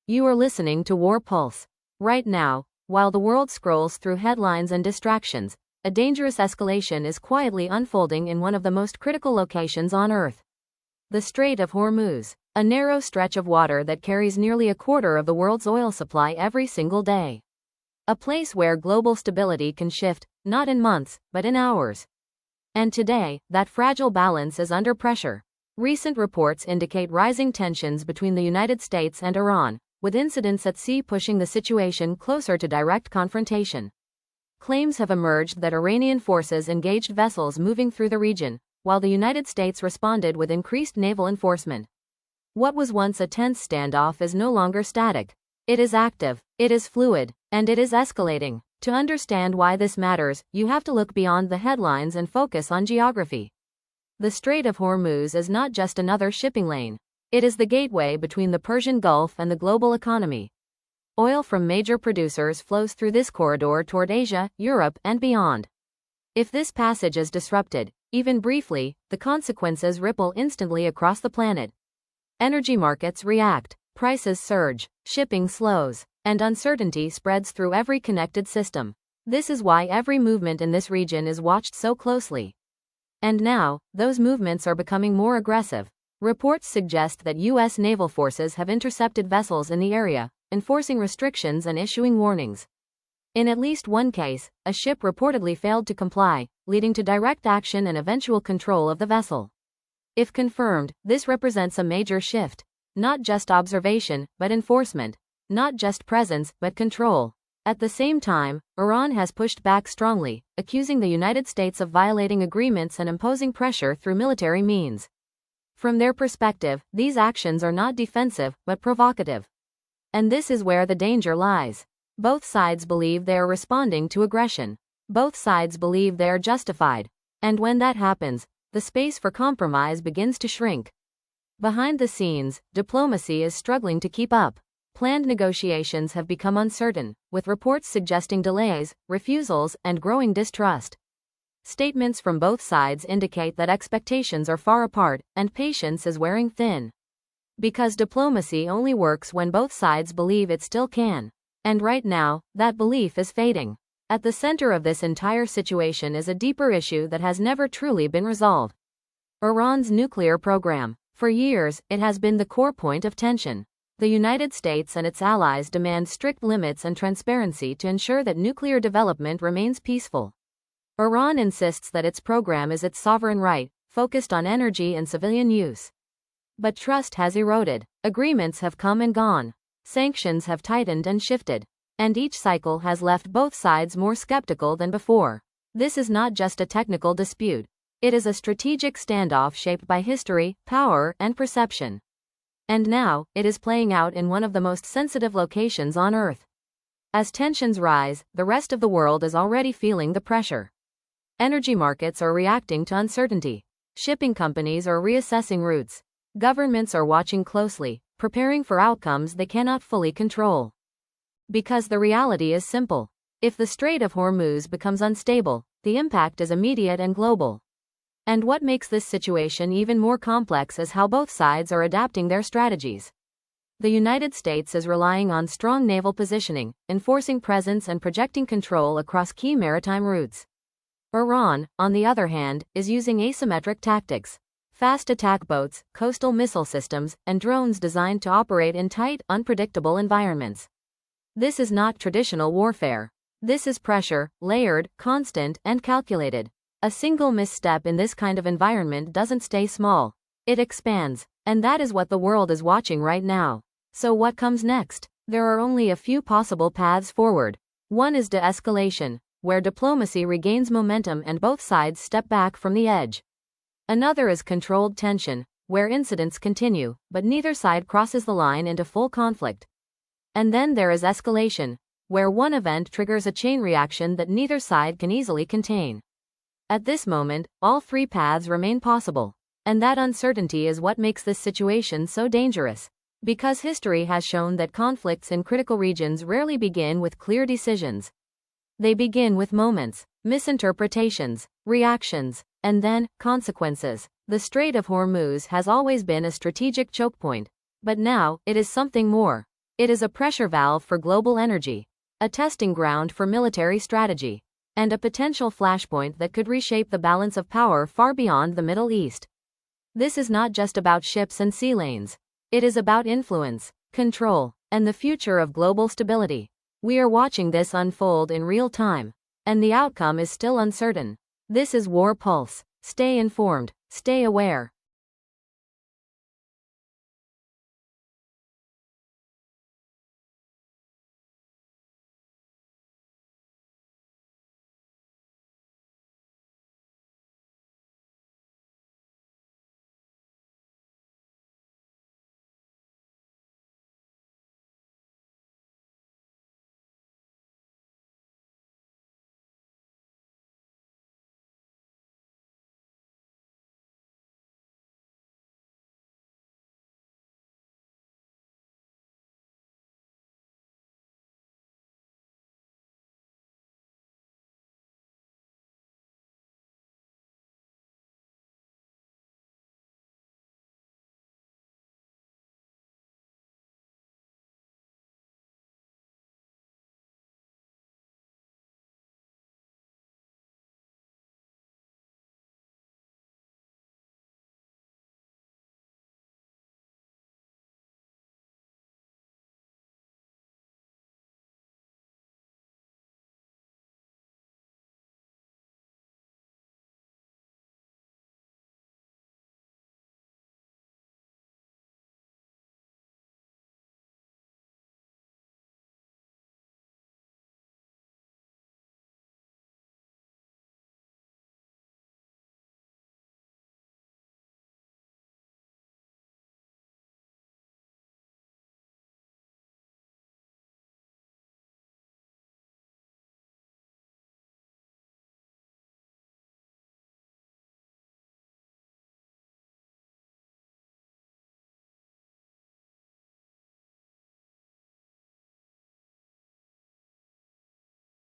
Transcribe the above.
You are listening to WarPulse. Right now, while the world scrolls through headlines and distractions, a dangerous escalation is quietly unfolding in one of the most critical locations on Earth. The Strait of Hormuz, a narrow stretch of water that carries nearly a quarter of the world's oil supply every single day. A place where global stability can shift, not in months, but in hours. And today, that fragile balance is under pressure. Recent reports indicate rising tensions between the United States and Iran, with incidents at sea pushing the situation closer to direct confrontation. Claims have emerged that Iranian forces engaged vessels moving through the region, while the United States responded with increased naval enforcement. What was once a tense standoff is no longer static. It is active, it is fluid, and it is escalating. To understand why this matters, you have to look beyond the headlines and focus on geography. The Strait of Hormuz is not just another shipping lane. It is the gateway between the Persian Gulf and the global economy. Oil from major producers flows through this corridor toward Asia, Europe, and beyond. If this passage is disrupted, even briefly, the consequences ripple instantly across the planet. Energy markets react, prices surge, shipping slows, and uncertainty spreads through every connected system. This is why every movement in this region is watched so closely. And now, those movements are becoming more aggressive. Reports suggest that U.S. naval forces have intercepted vessels in the area, enforcing restrictions and issuing warnings. In at least one case, a ship reportedly failed to comply, leading to direct action and eventual control of the vessel. If confirmed, this represents a major shift. Not just observation, but enforcement. Not just presence, but control. At the same time, Iran has pushed back strongly, accusing the United States of violating agreements and imposing pressure through military means. From their perspective, these actions are not defensive, but provocative. And this is where the danger lies. Both sides believe they are responding to aggression. Both sides believe they are justified. And when that happens, the space for compromise begins to shrink. Behind the scenes, diplomacy is struggling to keep up. Planned negotiations have become uncertain, with reports suggesting delays, refusals, and growing distrust. Statements from both sides indicate that expectations are far apart, and patience is wearing thin. Because diplomacy only works when both sides believe it still can. And right now, that belief is fading. At the center of this entire situation is a deeper issue that has never truly been resolved. Iran's nuclear program. For years, it has been the core point of tension. The United States and its allies demand strict limits and transparency to ensure that nuclear development remains peaceful. Iran insists that its program is its sovereign right, focused on energy and civilian use. But trust has eroded. Agreements have come and gone. Sanctions have tightened and shifted. And each cycle has left both sides more skeptical than before. This is not just a technical dispute. It is a strategic standoff shaped by history, power, and perception. And now, it is playing out in one of the most sensitive locations on Earth. As tensions rise, the rest of the world is already feeling the pressure. Energy markets are reacting to uncertainty. Shipping companies are reassessing routes. Governments are watching closely, preparing for outcomes they cannot fully control. Because the reality is simple. If the Strait of Hormuz becomes unstable, the impact is immediate and global. And what makes this situation even more complex is how both sides are adapting their strategies. The United States is relying on strong naval positioning, enforcing presence and projecting control across key maritime routes. Iran, on the other hand, is using asymmetric tactics. Fast attack boats, coastal missile systems, and drones designed to operate in tight, unpredictable environments. This is not traditional warfare. This is pressure, layered, constant, and calculated. A single misstep in this kind of environment doesn't stay small. It expands. And that is what the world is watching right now. So what comes next? There are only a few possible paths forward. One is de-escalation, where diplomacy regains momentum and both sides step back from the edge. Another is controlled tension, where incidents continue, but neither side crosses the line into full conflict. And then there is escalation, where one event triggers a chain reaction that neither side can easily contain. At this moment, all three paths remain possible. And that uncertainty is what makes this situation so dangerous. Because history has shown that conflicts in critical regions rarely begin with clear decisions. They begin with moments, misinterpretations, reactions, and then, consequences. The Strait of Hormuz has always been a strategic chokepoint. But now, it is something more. It is a pressure valve for global energy, a testing ground for military strategy, and a potential flashpoint that could reshape the balance of power far beyond the Middle East. This is not just about ships and sea lanes. It is about influence, control, and the future of global stability. We are watching this unfold in real time, and the outcome is still uncertain. This is WarPulse. Stay informed, stay aware.